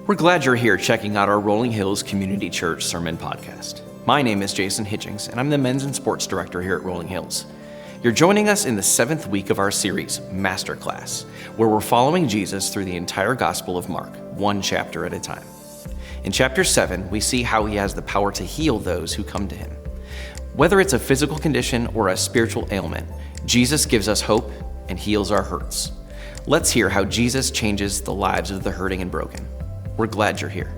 We're glad you're here checking out our Rolling Hills Community Church Sermon Podcast. My name is Jason Hitchings, and I'm the Men's and Sports Director here at Rolling Hills. You're joining us in the 7th week of our series, Masterclass, where we're following Jesus through the entire Gospel of Mark, one chapter at a time. In chapter 7, we see how he has the power to heal those who come to him. Whether it's a physical condition or a spiritual ailment, Jesus gives us hope and heals our hurts. Let's hear how Jesus changes the lives of the hurting and broken. We're glad you're here.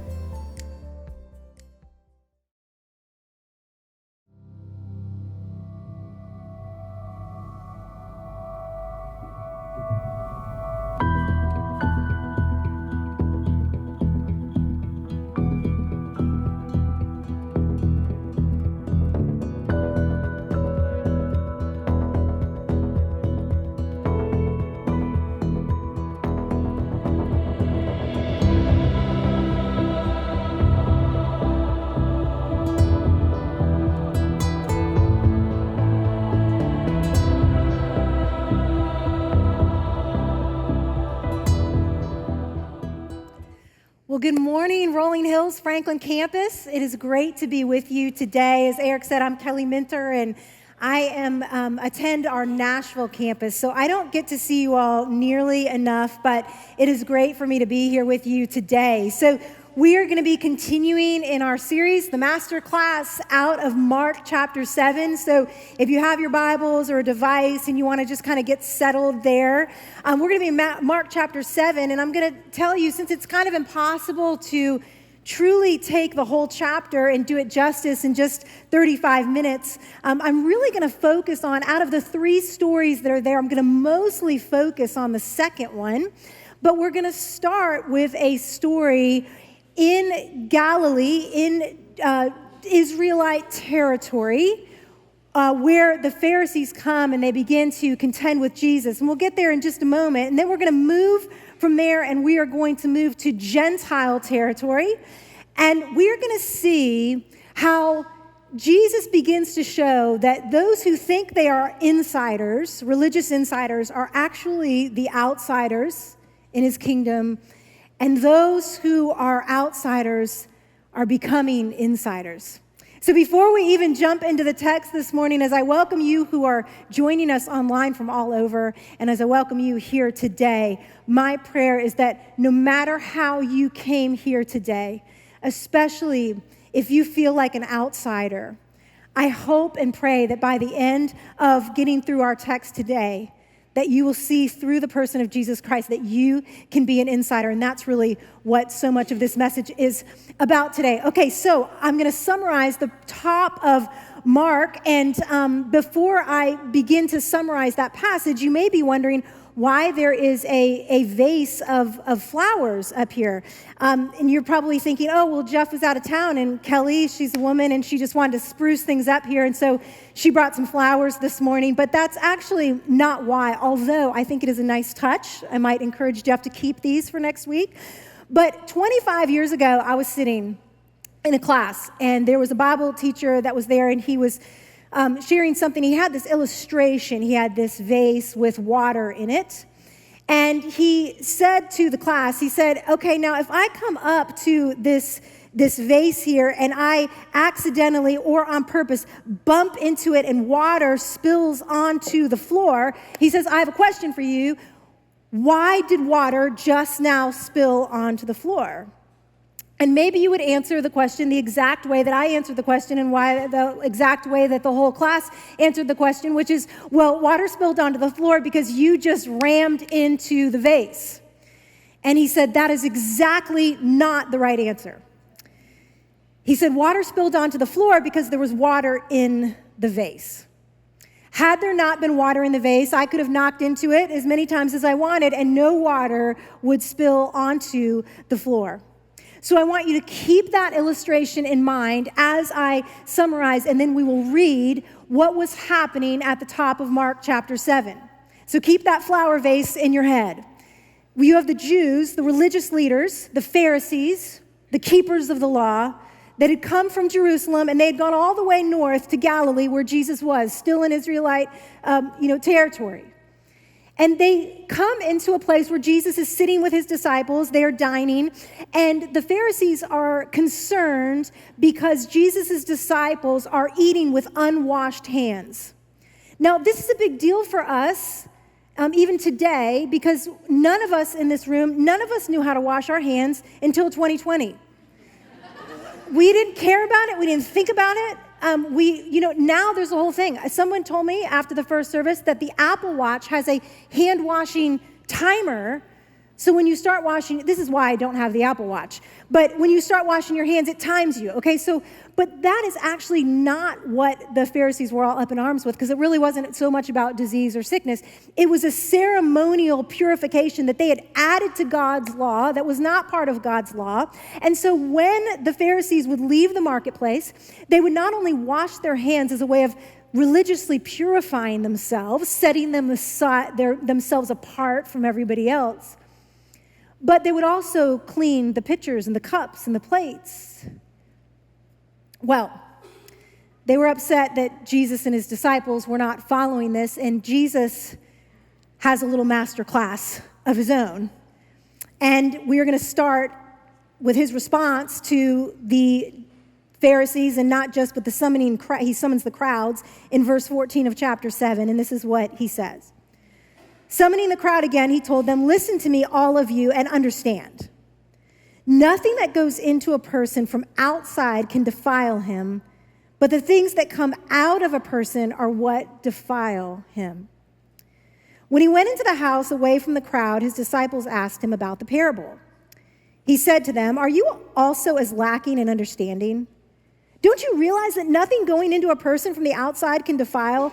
Well, good morning, Rolling Hills Franklin campus. It is great to be with you today. As Eric said, I'm Kelly Minter, and I attend our Nashville campus. So I don't get to see you all nearly enough, but it is great for me to be here with you today. So we are going to be continuing in our series, the Master Class, out of Mark chapter 7. So if you have your Bibles or a device and you want to just kind of get settled there, we're going to be in Mark chapter 7. And I'm going to tell you, since it's kind of impossible to truly take the whole chapter and do it justice in just 35 minutes, I'm really going to focus on, out of the 3 stories that are there, I'm going to mostly focus on the second one. But we're going to start with a story in Galilee, in Israelite territory, where the Pharisees come and they begin to contend with Jesus. And we'll get there in just a moment. And then we're going to move from there, and we are going to move to Gentile territory. And we're going to see how Jesus begins to show that those who think they are insiders, religious insiders, are actually the outsiders in his kingdom. And those who are outsiders are becoming insiders. So before we even jump into the text this morning, as I welcome you who are joining us online from all over, and as I welcome you here today, my prayer is that no matter how you came here today, especially if you feel like an outsider, I hope and pray that by the end of getting through our text today, that you will see through the person of Jesus Christ that you can be an insider. And that's really what so much of this message is about today. Okay, so I'm going to summarize the top of Mark. And before I begin to summarize that passage, you may be wondering why there is a vase of flowers up here. And you're probably thinking, oh, well, Jeff was out of town, and Kelly, she's a woman, and she just wanted to spruce things up here, and so she brought some flowers this morning. But that's actually not why, although I think it is a nice touch. I might encourage Jeff to keep these for next week. But 25 years ago, I was sitting in a class, and there was a Bible teacher that was there, and he was sharing something. He had this illustration. He had this vase with water in it. And he said to the class, he said, okay, now if I come up to this vase here and I accidentally or on purpose bump into it and water spills onto the floor, he says, I have a question for you. Why did water just now spill onto the floor? And maybe you would answer the question the exact way that I answered the question, and why the exact way that the whole class answered the question, which is, well, water spilled onto the floor because you just rammed into the vase. And he said, that is exactly not the right answer. He said, water spilled onto the floor because there was water in the vase. Had there not been water in the vase, I could have knocked into it as many times as I wanted, and no water would spill onto the floor. So I want you to keep that illustration in mind as I summarize, and then we will read what was happening at the top of Mark chapter 7. So keep that flower vase in your head. You have the Jews, the religious leaders, the Pharisees, the keepers of the law, that had come from Jerusalem, and they had gone all the way north to Galilee, where Jesus was, still in Israelite territory. And they come into a place where Jesus is sitting with his disciples. They are dining. And the Pharisees are concerned because Jesus' disciples are eating with unwashed hands. Now, this is a big deal for us, even today, because none of us in this room, none of us knew how to wash our hands until 2020. We didn't care about it. We didn't think about it. Now there's a whole thing. Someone told me after the first service that the Apple Watch has a hand washing timer. So when you start washing, this is why I don't have the Apple Watch, but when you start washing your hands, it times you, okay? But that is actually not what the Pharisees were all up in arms with, because it really wasn't so much about disease or sickness. It was a ceremonial purification that they had added to God's law that was not part of God's law. And so when the Pharisees would leave the marketplace, they would not only wash their hands as a way of religiously purifying themselves, setting themselves apart from everybody else, but they would also clean the pitchers and the cups and the plates. Well, they were upset that Jesus and his disciples were not following this, and Jesus has a little master class of his own. And we are going to start with his response to the Pharisees, and not just, but he summons the crowds in verse 14 of chapter 7, and this is what he says. Summoning the crowd again, he told them, "Listen to me, all of you, and understand. Nothing that goes into a person from outside can defile him, but the things that come out of a person are what defile him." When he went into the house away from the crowd, his disciples asked him about the parable. He said to them, "Are you also as lacking in understanding? Don't you realize that nothing going into a person from the outside can defile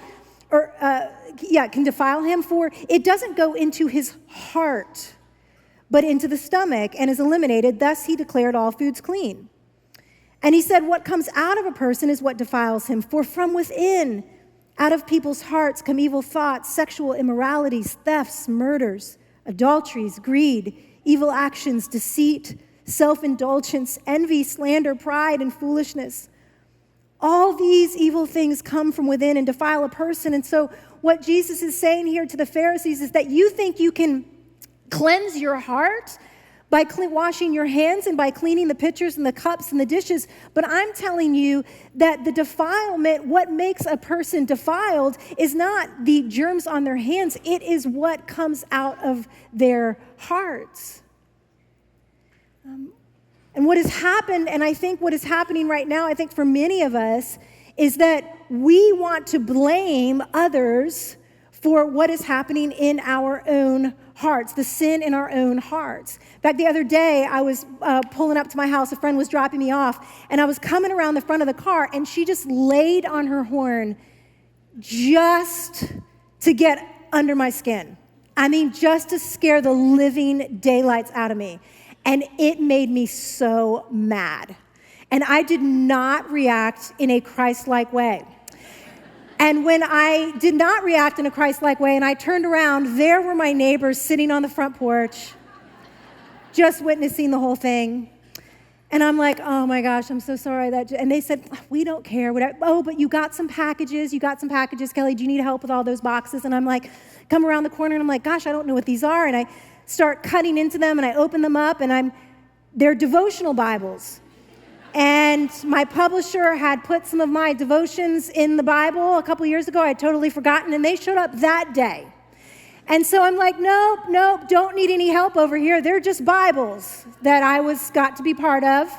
him, for it doesn't go into his heart, but into the stomach and is eliminated. Thus he declared all foods clean. And he said, what comes out of a person is what defiles him, for from within, out of people's hearts come evil thoughts, sexual immoralities, thefts, murders, adulteries, greed, evil actions, deceit, self-indulgence, envy, slander, pride, and foolishness. All these evil things come from within and defile a person." And so what Jesus is saying here to the Pharisees is that you think you can cleanse your heart by washing your hands and by cleaning the pitchers and the cups and the dishes. But I'm telling you that the defilement, what makes a person defiled, is not the germs on their hands. It is what comes out of their hearts. And what has happened, and I think what is happening right now, I think for many of us, is that we want to blame others for what is happening in our own hearts, the sin in our own hearts. In fact, the other day, I was pulling up to my house. A friend was dropping me off, and I was coming around the front of the car, and she just laid on her horn just to get under my skin. I mean, just to scare the living daylights out of me. And it made me so mad. And I did not react in a Christ-like way. And when I did not react in a Christ-like way and I turned around, there were my neighbors sitting on the front porch, just witnessing the whole thing. And I'm like, oh my gosh, I'm so sorry. And they said, we don't care. Oh, but you got some packages. Kelly, do you need help with all those boxes? And I'm like, come around the corner and I'm like, gosh, I don't know what these are. And I start cutting into them and I open them up and they're devotional Bibles. And my publisher had put some of my devotions in the Bible a couple years ago. I had totally forgotten, and they showed up that day. And so I'm like, nope, don't need any help over here. They're just Bibles that I got to be part of.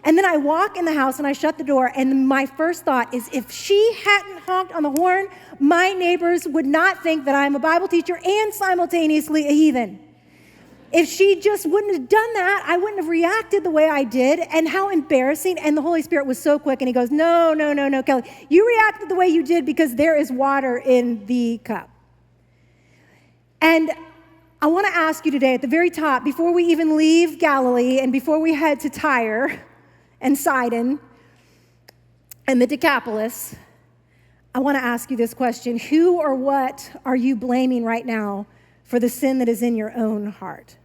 And then I walk in the house and I shut the door, and my first thought is, if she hadn't honked on the horn, my neighbors would not think that I'm a Bible teacher and simultaneously a heathen. If she just wouldn't have done that, I wouldn't have reacted the way I did, and how embarrassing. And the Holy Spirit was so quick, and he goes, no, Kelly. You reacted the way you did because there is water in the cup. And I want to ask you today at the very top, before we even leave Galilee and before we head to Tyre and Sidon and the Decapolis, I want to ask you this question. Who or what are you blaming right now for the sin that is in your own heart?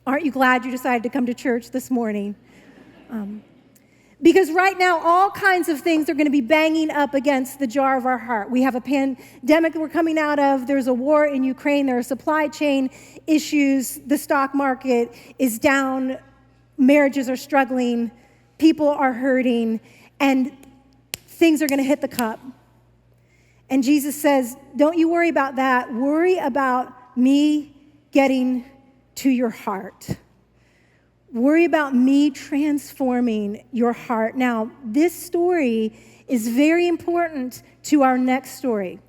Aren't you glad you decided to come to church this morning? Because right now, all kinds of things are going to be banging up against the jar of our heart. We have a pandemic that we're coming out of. There's a war in Ukraine. There are supply chain issues. The stock market is down. Marriages are struggling. People are hurting. And things are going to hit the cup. And Jesus says, don't you worry about that. Worry about me getting to your heart. Worry about me transforming your heart. Now, this story is very important to our next story.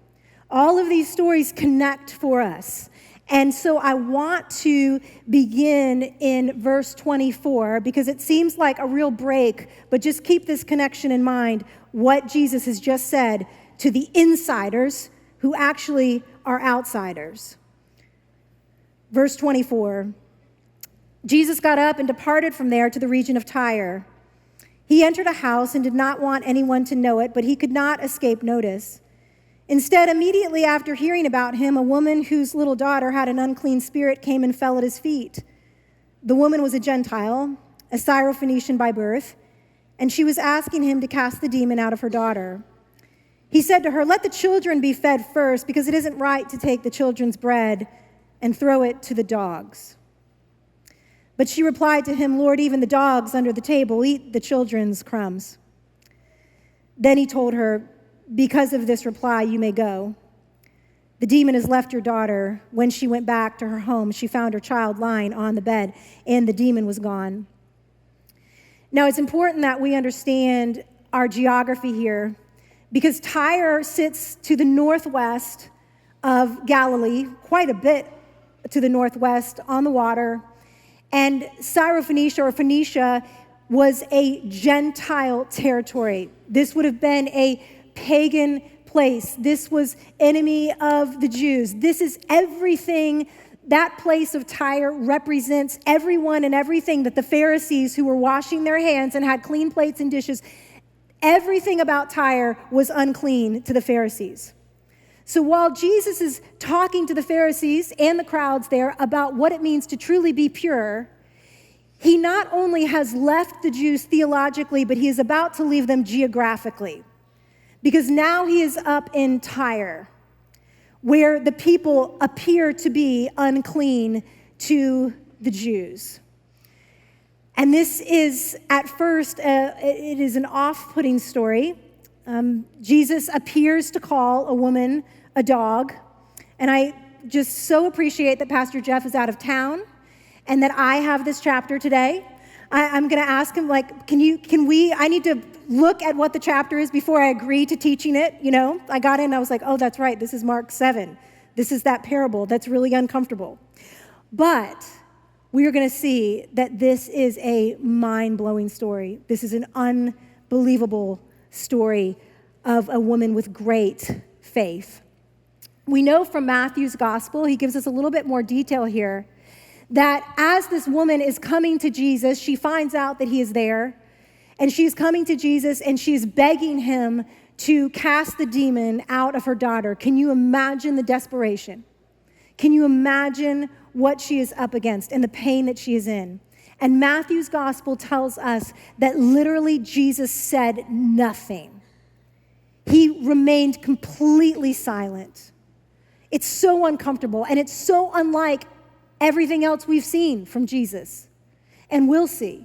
All of these stories connect for us. And so I want to begin in verse 24 because it seems like a real break, but just keep this connection in mind, what Jesus has just said to the insiders who actually are outsiders. Verse 24. Jesus got up and departed from there to the region of Tyre. He entered a house and did not want anyone to know it, but he could not escape notice. Instead, immediately after hearing about him, a woman whose little daughter had an unclean spirit came and fell at his feet. The woman was a Gentile, a Syrophoenician by birth, and she was asking him to cast the demon out of her daughter. He said to her, "Let the children be fed first, because it isn't right to take the children's bread and throw it to the dogs." But she replied to him, "Lord, even the dogs under the table eat the children's crumbs." Then he told her, "Because of this reply, you may go. The demon has left your daughter." When she went back to her home, she found her child lying on the bed, and the demon was gone. Now, it's important that we understand our geography here, because Tyre sits to the northwest of Galilee, quite a bit to the northwest on the water. And Syrophoenicia, or Phoenicia, was a Gentile territory. This would have been a pagan place. This was enemy of the Jews. This is everything. That place of Tyre represents everyone and everything that the Pharisees, who were washing their hands and had clean plates and dishes, everything about Tyre was unclean to the Pharisees. So while Jesus is talking to the Pharisees and the crowds there about what it means to truly be pure, he not only has left the Jews theologically, but he is about to leave them geographically. Because now he is up in Tyre, where the people appear to be unclean to the Jews. And this is, at first, it is an off-putting story. Jesus appears to call a woman a dog. And I just so appreciate that Pastor Jeff is out of town and that I have this chapter today. I'm going to ask him, like, I need to look at what the chapter is before I agree to teaching it. You know, I got in and I was like, oh, that's right. This is Mark 7. This is that parable that's really uncomfortable. But we are going to see that this is a mind-blowing story. This is an unbelievable story of a woman with great faith. We know from Matthew's gospel, he gives us a little bit more detail here, that as this woman is coming to Jesus, she finds out that he is there, and she's coming to Jesus, and she's begging him to cast the demon out of her daughter. Can you imagine the desperation? Can you imagine what she is up against and the pain that she is in? And Matthew's gospel tells us that literally Jesus said nothing. He remained completely silent. It's so uncomfortable, and it's so unlike everything else we've seen from Jesus and will see.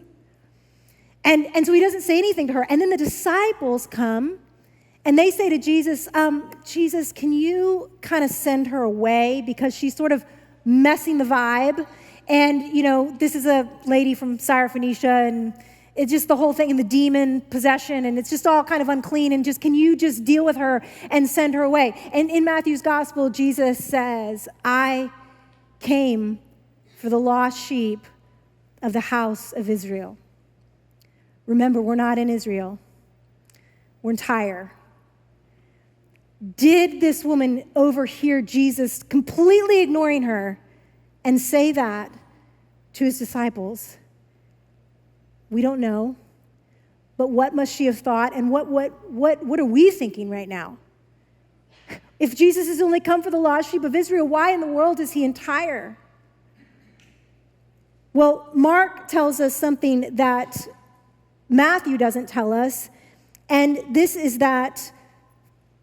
And so he doesn't say anything to her. And then the disciples come, and they say to Jesus, Jesus, can you kind of send her away because she's sort of messing the vibe? And, you know, this is a lady from Syrophoenicia, and it's just the whole thing, and the demon possession, and it's just all kind of unclean, and just, can you just deal with her and send her away? And in Matthew's gospel, Jesus says, I came for the lost sheep of the house of Israel. Remember, we're not in Israel. We're in Tyre. Did this woman overhear Jesus completely ignoring her and say that to his disciples? We don't know. But what must she have thought, and what are we thinking right now? If Jesus has only come for the lost sheep of Israel, why in the world is he in Tyre? Well, Mark tells us something that Matthew doesn't tell us. And this is that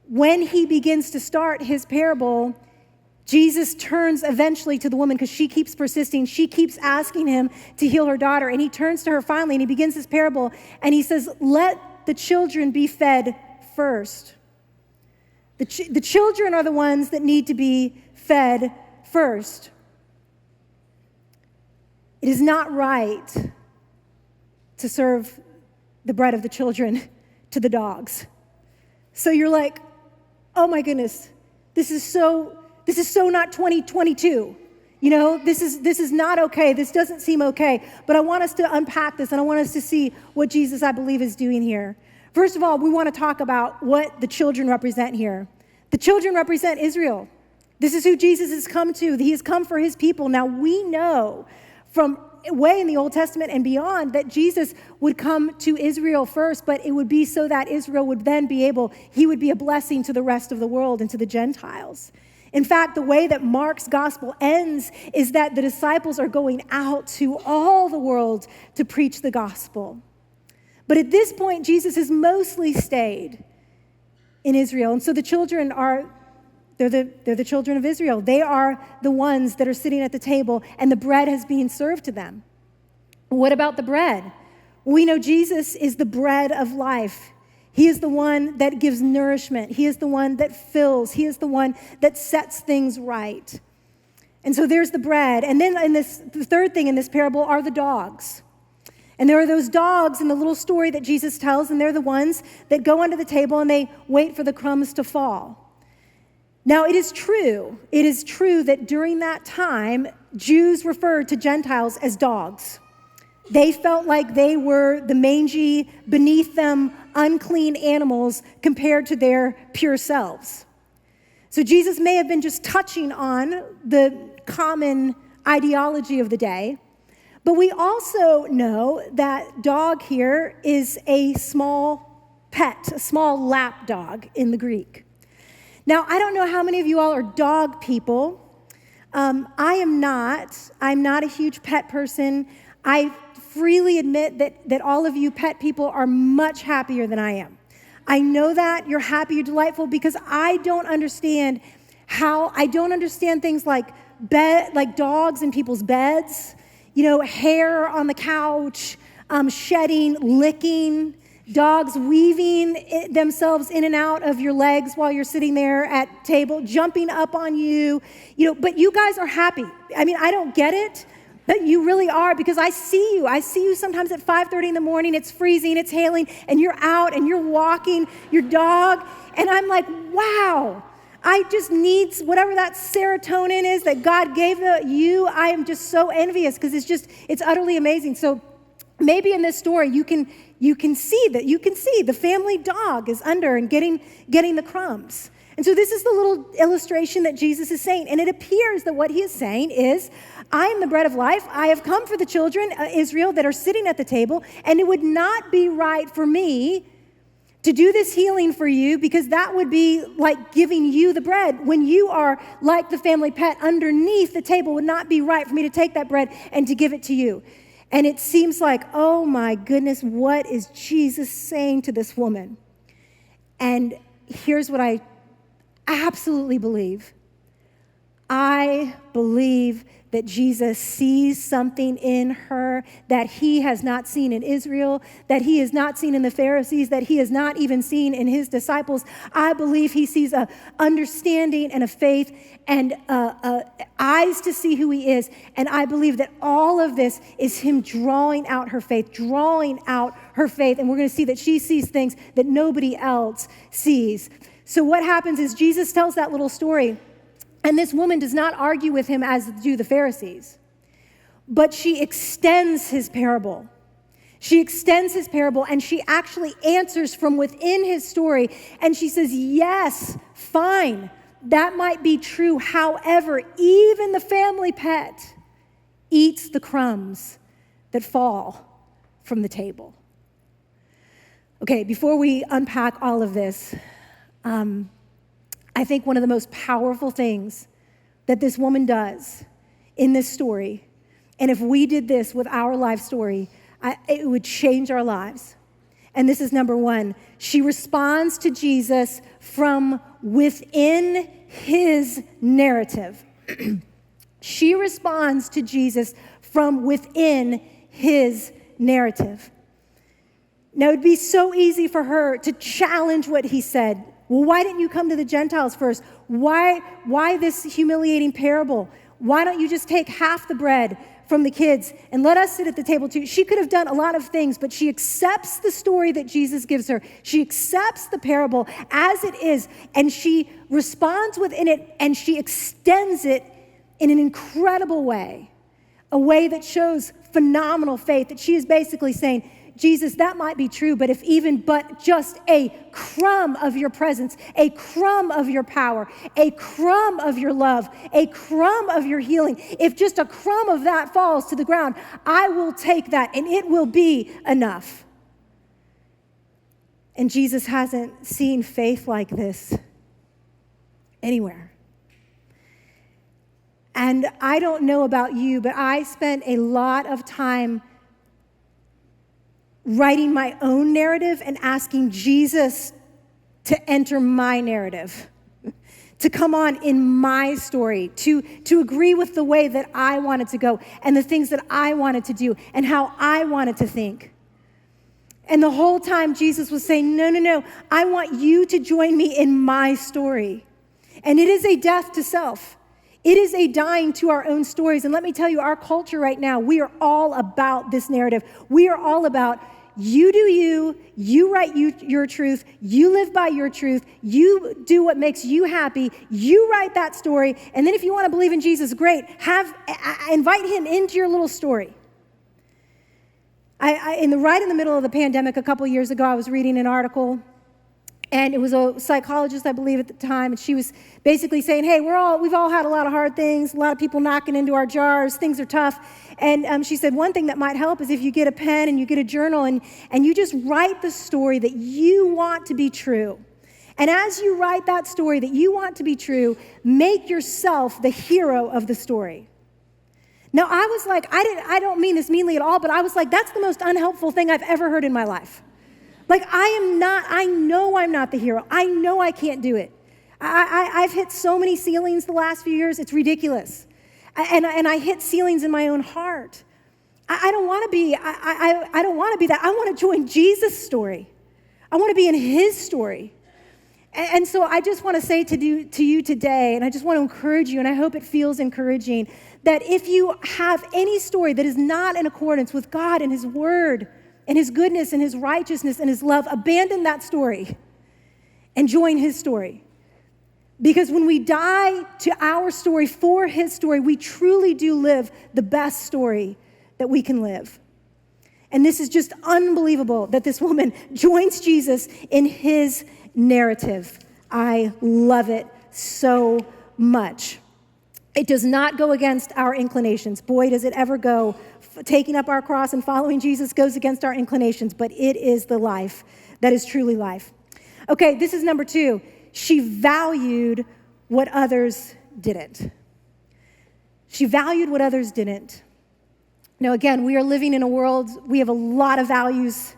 when he begins to start his parable, Jesus turns eventually to the woman because she keeps persisting. She keeps asking him to heal her daughter. And he turns to her finally and he begins his parable and he says, let the children be fed first. The children are the ones that need to be fed first. It is not right to serve the bread of the children to the dogs. So you're like, oh my goodness, this is so not 2022. You know, this is not okay. This doesn't seem okay. But I want us to unpack this and I want us to see what Jesus, I believe, is doing here. First of all, we want to talk about what the children represent here. The children represent Israel. This is who Jesus has come to. He has come for his people. Now we know from way in the Old Testament and beyond that Jesus would come to Israel first, but it would be so that Israel would then he would be a blessing to the rest of the world and to the Gentiles. In fact, the way that Mark's gospel ends is that the disciples are going out to all the world to preach the gospel. But at this point, Jesus has mostly stayed in Israel. And so the children they're the children of Israel. They are the ones that are sitting at the table and the bread has been served to them. What about the bread? We know Jesus is the bread of life. He is the one that gives nourishment. He is the one that fills. He is the one that sets things right. And so there's the bread. And then the third thing in this parable are the dogs. And there are those dogs in the little story that Jesus tells, and they're the ones that go under the table and they wait for the crumbs to fall. Now, it is true that during that time, Jews referred to Gentiles as dogs. They felt like they were the mangy, beneath them, unclean animals compared to their pure selves. So Jesus may have been just touching on the common ideology of the day, but we also know that dog here is a small pet, a small lap dog in the Greek. Now, I don't know how many of you all are dog people. I'm not a huge pet person. I freely admit that all of you pet people are much happier than I am. I know that you're happy, you're delightful, because I don't understand things like dogs in people's beds, hair on the couch, shedding, licking, dogs weaving themselves in and out of your legs while you're sitting there at table, jumping up on you, but you guys are happy. I mean, I don't get it, but you really are, because I see you sometimes at 5:30 in the morning, it's freezing, it's hailing, and you're out and you're walking your dog, and I'm like, wow, I just need whatever that serotonin is that God gave you. I am just so envious because it's utterly amazing. So maybe in this story, you can see the family dog is under and getting the crumbs. And so this is the little illustration that Jesus is saying. And it appears that what he is saying is, I am the bread of life. I have come for the children of Israel that are sitting at the table. And it would not be right for me to do this healing for you, because that would be like giving you the bread. When you are like the family pet underneath the table, would not be right for me to take that bread and to give it to you. And it seems like, oh my goodness, what is Jesus saying to this woman? And here's what I absolutely believe. I believe that Jesus sees something in her that he has not seen in Israel, that he has not seen in the Pharisees, that he has not even seen in his disciples. I believe he sees a understanding and a faith and eyes to see who he is. And I believe that all of this is him drawing out her faith. And we're going to see that she sees things that nobody else sees. So what happens is Jesus tells that little story. And this woman does not argue with him as do the Pharisees, but she extends his parable. And she actually answers from within his story. And she says, yes, fine, that might be true. However, even the family pet eats the crumbs that fall from the table. Okay, before we unpack all of this, I think one of the most powerful things that this woman does in this story, and if we did this with our life story, it would change our lives. And this is number one. She responds to Jesus from within his narrative. She responds to Jesus from within his narrative. Now, it'd be so easy for her to challenge what he said. Well, why didn't you come to the Gentiles first? Why this humiliating parable? Why don't you just take half the bread from the kids and let us sit at the table too? She could have done a lot of things, but she accepts the story that Jesus gives her. She accepts the parable as it is, and she responds within it, and she extends it in an incredible way, a way that shows phenomenal faith, that she is basically saying, Jesus, that might be true, but if even but just a crumb of your presence, a crumb of your power, a crumb of your love, a crumb of your healing, if just a crumb of that falls to the ground, I will take that and it will be enough. And Jesus hasn't seen faith like this anywhere. And I don't know about you, but I spent a lot of time writing my own narrative and asking Jesus to enter my narrative, to come on in my story, to agree with the way that I wanted to go and the things that I wanted to do and how I wanted to think. And the whole time Jesus was saying, no, I want you to join me in my story. And it is a death to self. It is a dying to our own stories. And let me tell you, our culture right now, we are all about this narrative. We are all about you do you write your truth, you live by your truth, you do what makes you happy, you write that story, and then if you want to believe in Jesus, great, invite him into your little story. Right in the middle of the pandemic a couple years ago, I was reading an article, and it was a psychologist, I believe, at the time, and she was basically saying, hey, we've all had a lot of hard things, a lot of people knocking into our jars, things are tough. And she said, one thing that might help is if you get a pen and you get a journal and you just write the story that you want to be true. And as you write that story that you want to be true, make yourself the hero of the story. Now, I was like, I don't mean this meanly at all, but I was like, that's the most unhelpful thing I've ever heard in my life. Like, I know I'm not the hero. I know I can't do it. I've hit so many ceilings the last few years, it's ridiculous. And I hit ceilings in my own heart. I don't want to be, I don't want to be that. I want to join Jesus' story. I want to be in his story. And so I just want to say to you today, and I just want to encourage you, and I hope it feels encouraging, that if you have any story that is not in accordance with God and his word, and his goodness and his righteousness and his love, abandon that story and join his story. Because when we die to our story for his story, we truly do live the best story that we can live. And this is just unbelievable that this woman joins Jesus in his narrative. I love it so much. It does not go against our inclinations. Boy, does it ever go. Taking up our cross and following Jesus goes against our inclinations, but it is the life that is truly life. Okay, this is number 2. She valued what others didn't. She valued what others didn't. Now, again, we are living in a world, we have a lot of values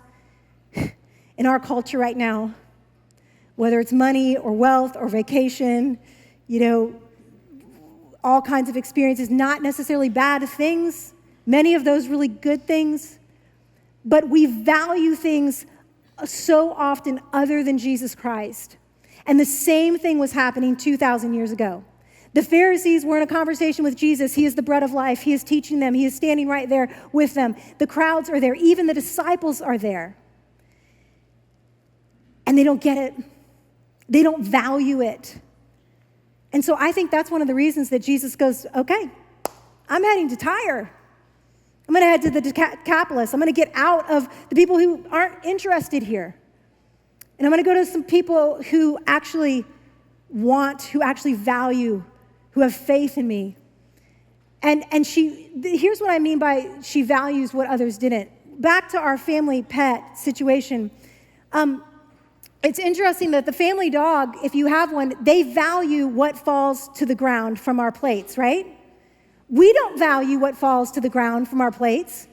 in our culture right now, whether it's money or wealth or vacation, all kinds of experiences, not necessarily bad things, many of those really good things, but we value things so often other than Jesus Christ. And the same thing was happening 2,000 years ago. The Pharisees were in a conversation with Jesus. He is the bread of life. He is teaching them. He is standing right there with them. The crowds are there. Even the disciples are there. And they don't get it. They don't value it. And so I think that's one of the reasons that Jesus goes, okay, I'm heading to Tyre. I'm going to head to the Decapolis. I'm going to get out of the people who aren't interested here. And I'm going to go to some people who actually value, who have faith in me. And here's what I mean by she values what others didn't. Back to our family pet situation. It's interesting that the family dog, if you have one, they value what falls to the ground from our plates, right? We don't value what falls to the ground from our plates.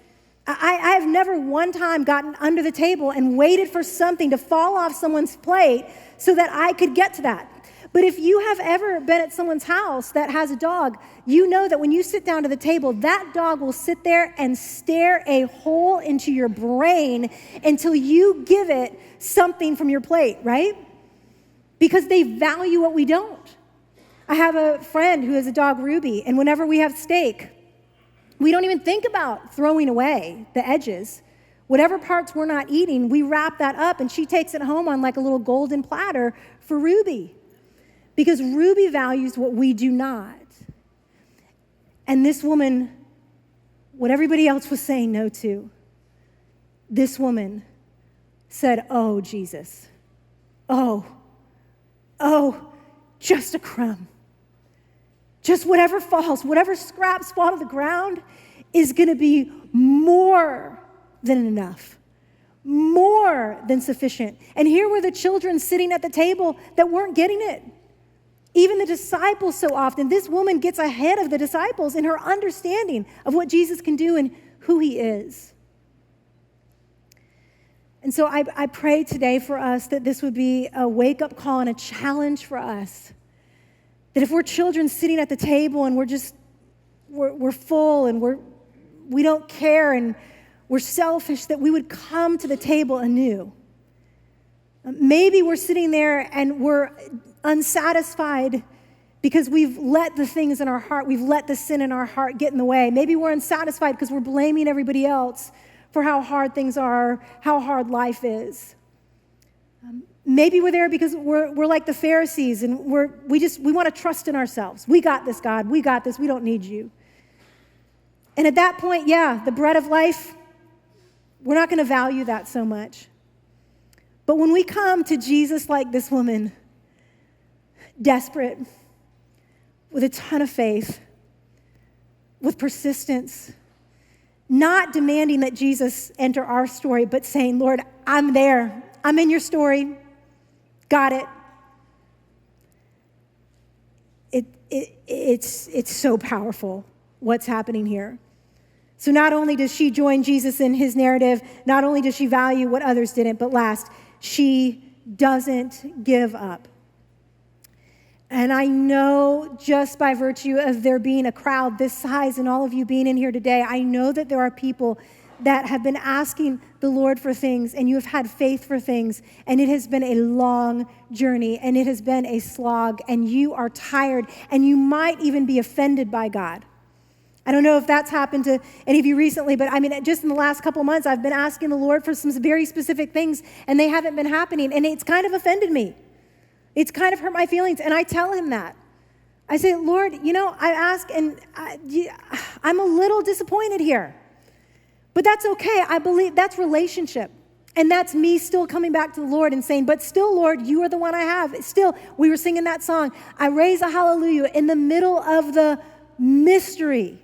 I have never one time gotten under the table and waited for something to fall off someone's plate so that I could get to that. But if you have ever been at someone's house that has a dog, you know that when you sit down to the table, that dog will sit there and stare a hole into your brain until you give it something from your plate, right? Because they value what we don't. I have a friend who has a dog, Ruby, and whenever we have steak, we don't even think about throwing away the edges. Whatever parts we're not eating, we wrap that up, and she takes it home on like a little golden platter for Ruby. Because Ruby values what we do not. And this woman, what everybody else was saying no to, this woman said, oh, Jesus, oh, just a crumb. Just whatever falls, whatever scraps fall to the ground is going to be more than enough, more than sufficient. And here were the children sitting at the table that weren't getting it. Even the disciples so often, this woman gets ahead of the disciples in her understanding of what Jesus can do and who he is. And so I pray today for us that this would be a wake-up call and a challenge for us. That if we're children sitting at the table and we're full and we don't care and we're selfish, that we would come to the table anew. Maybe we're sitting there and we're unsatisfied because we've let the things in our heart, we've let the sin in our heart get in the way. Maybe we're unsatisfied because we're blaming everybody else for how hard things are, how hard life is. Maybe we're there because we're like the Pharisees and we want to trust in ourselves. We got this, God. We got this. We don't need you. And at that point, yeah, the bread of life, we're not going to value that so much. But when we come to Jesus like this woman, desperate, with a ton of faith, with persistence, not demanding that Jesus enter our story, but saying, Lord, I'm there. I'm in your story. Got it. It's so powerful what's happening here. So not only does she join Jesus in his narrative, not only does she value what others didn't, but last, she doesn't give up. And I know just by virtue of there being a crowd this size and all of you being in here today, I know that there are people that have been asking the Lord for things and you have had faith for things and it has been a long journey and it has been a slog and you are tired and you might even be offended by God. I don't know if that's happened to any of you recently, but I mean, just in the last couple months, I've been asking the Lord for some very specific things and they haven't been happening and it's kind of offended me. It's kind of hurt my feelings, and I tell him that. I say, Lord, I ask, and I'm a little disappointed here. But that's okay. I believe that's relationship. And that's me still coming back to the Lord and saying, but still, Lord, you are the one I have. Still, we were singing that song, I raise a hallelujah in the middle of the mystery.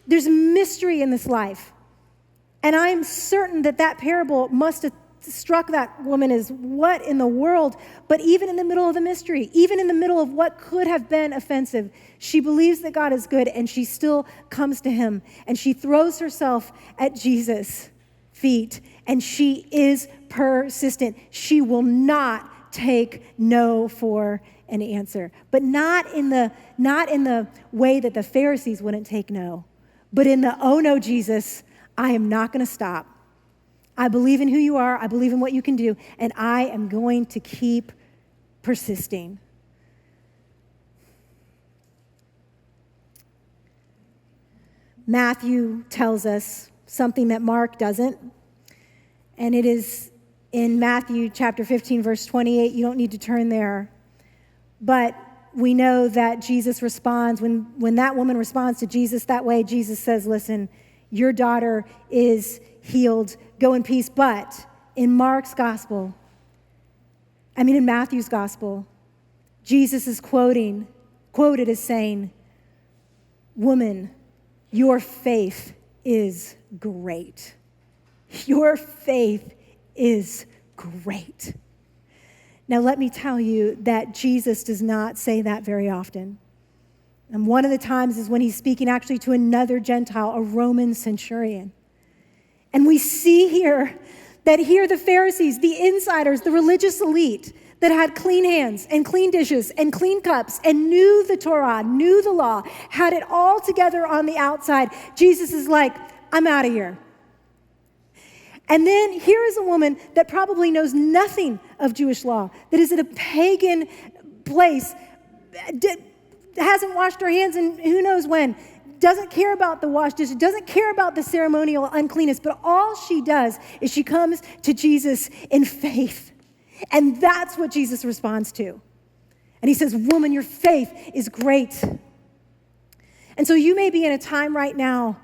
There's mystery in this life. And I'm certain that parable must have struck that woman as what in the world, but even in the middle of the mystery, even in the middle of what could have been offensive, she believes that God is good and she still comes to him and she throws herself at Jesus' feet and she is persistent. She will not take no for an answer, but not in the way that the Pharisees wouldn't take no, but in the, oh no, Jesus, I am not going to stop. I believe in who you are, I believe in what you can do, and I am going to keep persisting. Matthew tells us something that Mark doesn't, and it is in Matthew chapter 15, verse 28. You don't need to turn there, but we know that Jesus responds. When that woman responds to Jesus that way, Jesus says, listen, your daughter is healed, go in peace. But in Matthew's gospel, Jesus is quoted as saying, woman, your faith is great. Your faith is great. Now let me tell you that Jesus does not say that very often. And one of the times is when he's speaking actually to another Gentile, a Roman centurion. And we see here that here the Pharisees, the insiders, the religious elite that had clean hands and clean dishes and clean cups and knew the Torah, knew the law, had it all together on the outside. Jesus is like, I'm out of here. And then here is a woman that probably knows nothing of Jewish law, that is in a pagan place, hasn't washed her hands in who knows when, doesn't care about the wash dishes, doesn't care about the ceremonial uncleanness, but all she does is she comes to Jesus in faith. And that's what Jesus responds to. And he says, woman, your faith is great. And so you may be in a time right now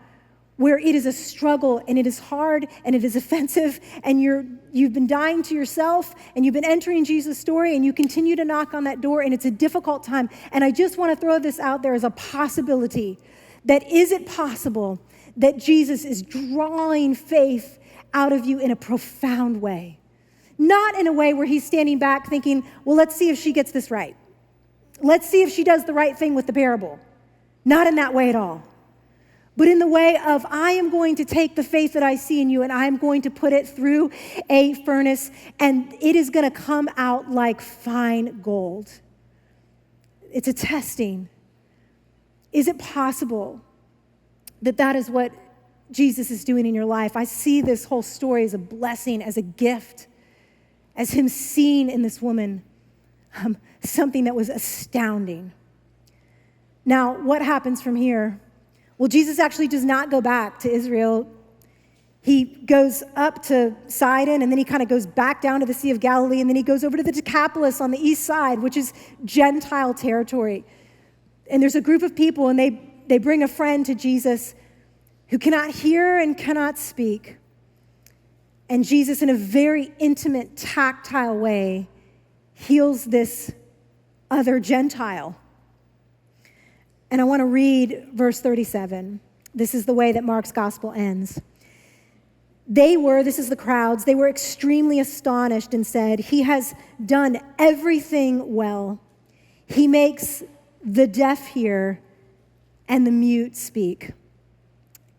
where it is a struggle and it is hard and it is offensive and you've been dying to yourself and you've been entering Jesus' story and you continue to knock on that door and it's a difficult time. And I just want to throw this out there as a possibility that is it possible that Jesus is drawing faith out of you in a profound way? Not in a way where he's standing back thinking, well, let's see if she gets this right. Let's see if she does the right thing with the parable. Not in that way at all. But in the way of, I am going to take the faith that I see in you and I'm going to put it through a furnace and it is going to come out like fine gold. It's a testing. Is it possible that that is what Jesus is doing in your life? I see this whole story as a blessing, as a gift, as him seeing in this woman something that was astounding. Now, what happens from here? Well, Jesus actually does not go back to Israel. He goes up to Sidon, and then he kind of goes back down to the Sea of Galilee, and then he goes over to the Decapolis on the east side, which is Gentile territory. And there's a group of people, and they bring a friend to Jesus who cannot hear and cannot speak. And Jesus, in a very intimate, tactile way, heals this other Gentile. And I want to read verse 37. This is the way that Mark's gospel ends. This is the crowds, they were extremely astonished and said, he has done everything well. He makes the deaf hear and the mute speak.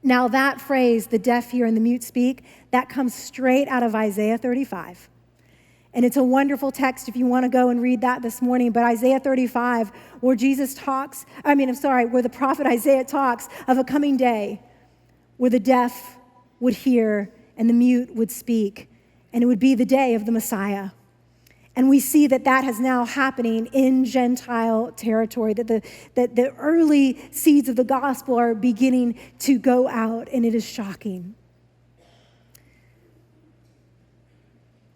Now that phrase, the deaf hear and the mute speak, that comes straight out of Isaiah 35. And it's a wonderful text if you want to go and read that this morning. But Isaiah 35, where where the prophet Isaiah talks of a coming day where the deaf would hear and the mute would speak. And it would be the day of the Messiah. And we see that has now happening in Gentile territory, that the early seeds of the gospel are beginning to go out, and it is shocking.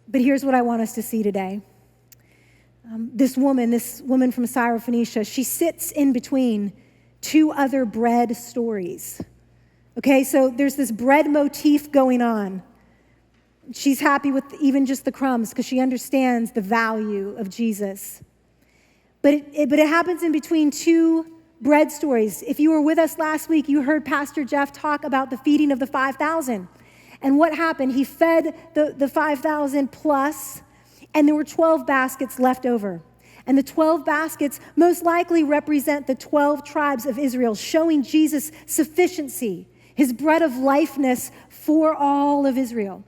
But here's what I want us to see today. This woman from Syrophoenicia, she sits in between two other bread stories. Okay, so there's this bread motif going on. She's happy with even just the crumbs because she understands the value of Jesus. But it happens in between two bread stories. If you were with us last week, you heard Pastor Jeff talk about the feeding of the 5,000. And what happened? He fed the 5,000 plus, and there were 12 baskets left over. And the 12 baskets most likely represent the 12 tribes of Israel, showing Jesus' sufficiency, his bread of lifeness for all of Israel.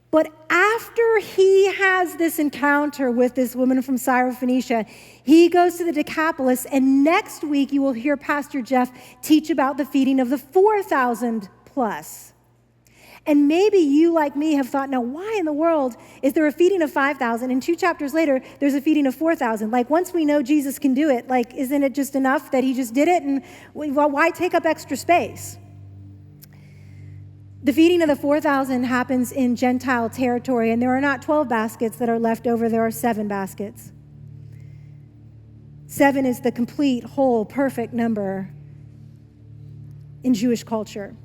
But after he has this encounter with this woman from Syrophoenicia, he goes to the Decapolis, and next week you will hear Pastor Jeff teach about the feeding of the 4,000 plus. And maybe you, like me, have thought, now why in the world is there a feeding of 5,000 and 2 chapters later there's a feeding of 4,000? Like, once we know Jesus can do it, like, isn't it just enough that he just did it? And why take up extra space? The feeding of the 4,000 happens in Gentile territory, and there are not 12 baskets that are left over, there are 7 baskets. 7 is the complete, whole, perfect number in Jewish culture.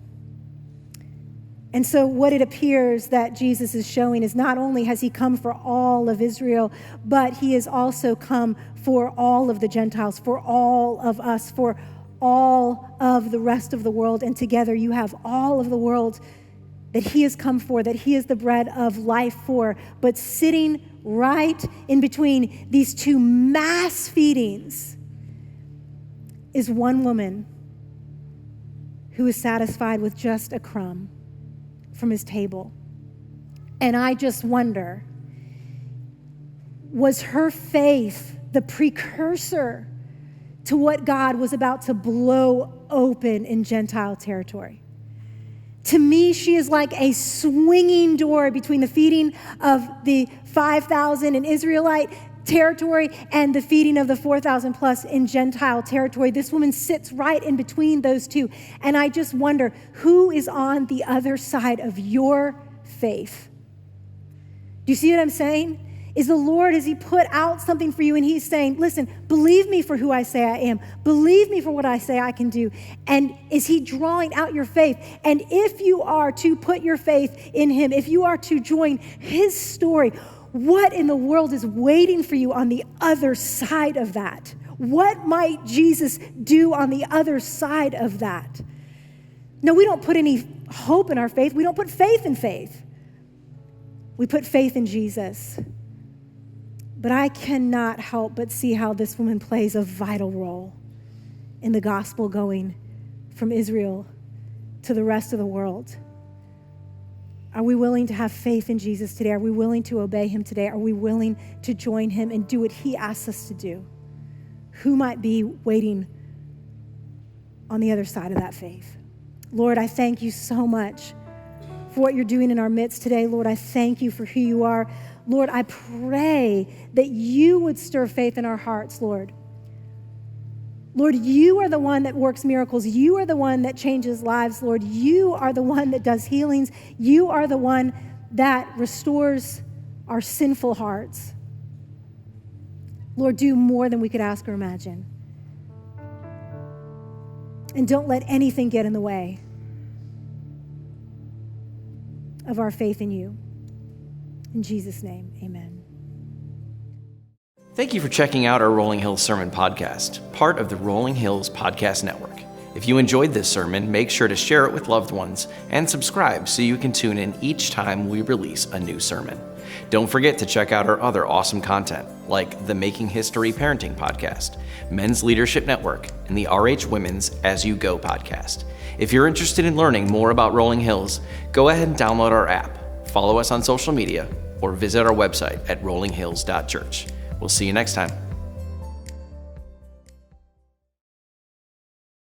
And so what it appears that Jesus is showing is not only has he come for all of Israel, but he has also come for all of the Gentiles, for all of us, for all of the rest of the world. And together you have all of the world that he has come for, that he is the bread of life for. But sitting right in between these two mass feedings is one woman who is satisfied with just a crumb. from his table. And I just wonder, was her faith the precursor to what God was about to blow open in Gentile territory? To me, she is like a swinging door between the feeding of the 5,000 in Israelite territory and the feeding of the 4,000 plus in Gentile territory. This woman sits right in between those two. And I just wonder, who is on the other side of your faith? Do you see what I'm saying? Is the Lord, has he put out something for you and he's saying, listen, believe me for who I say I am. Believe me for what I say I can do. And is he drawing out your faith? And if you are to put your faith in him, if you are to join his story, what in the world is waiting for you on the other side of that? What might Jesus do on the other side of that? No, we don't put any hope in our faith. We don't put faith in faith. We put faith in Jesus. But I cannot help but see how this woman plays a vital role in the gospel going from Israel to the rest of the world. Are we willing to have faith in Jesus today? Are we willing to obey him today? Are we willing to join him and do what he asks us to do? Who might be waiting on the other side of that faith? Lord, I thank you so much for what you're doing in our midst today. Lord, I thank you for who you are. Lord, I pray that you would stir faith in our hearts, Lord. Lord, you are the one that works miracles. You are the one that changes lives, Lord. You are the one that does healings. You are the one that restores our sinful hearts. Lord, do more than we could ask or imagine. And don't let anything get in the way of our faith in you. In Jesus' name, amen. Thank you for checking out our Rolling Hills Sermon Podcast, part of the Rolling Hills Podcast Network. If you enjoyed this sermon, make sure to share it with loved ones and subscribe so you can tune in each time we release a new sermon. Don't forget to check out our other awesome content, like the Making History Parenting Podcast, Men's Leadership Network, and the RH Women's As You Go podcast. If you're interested in learning more about Rolling Hills, go ahead and download our app, follow us on social media, or visit our website at rollinghills.church. We'll see you next time.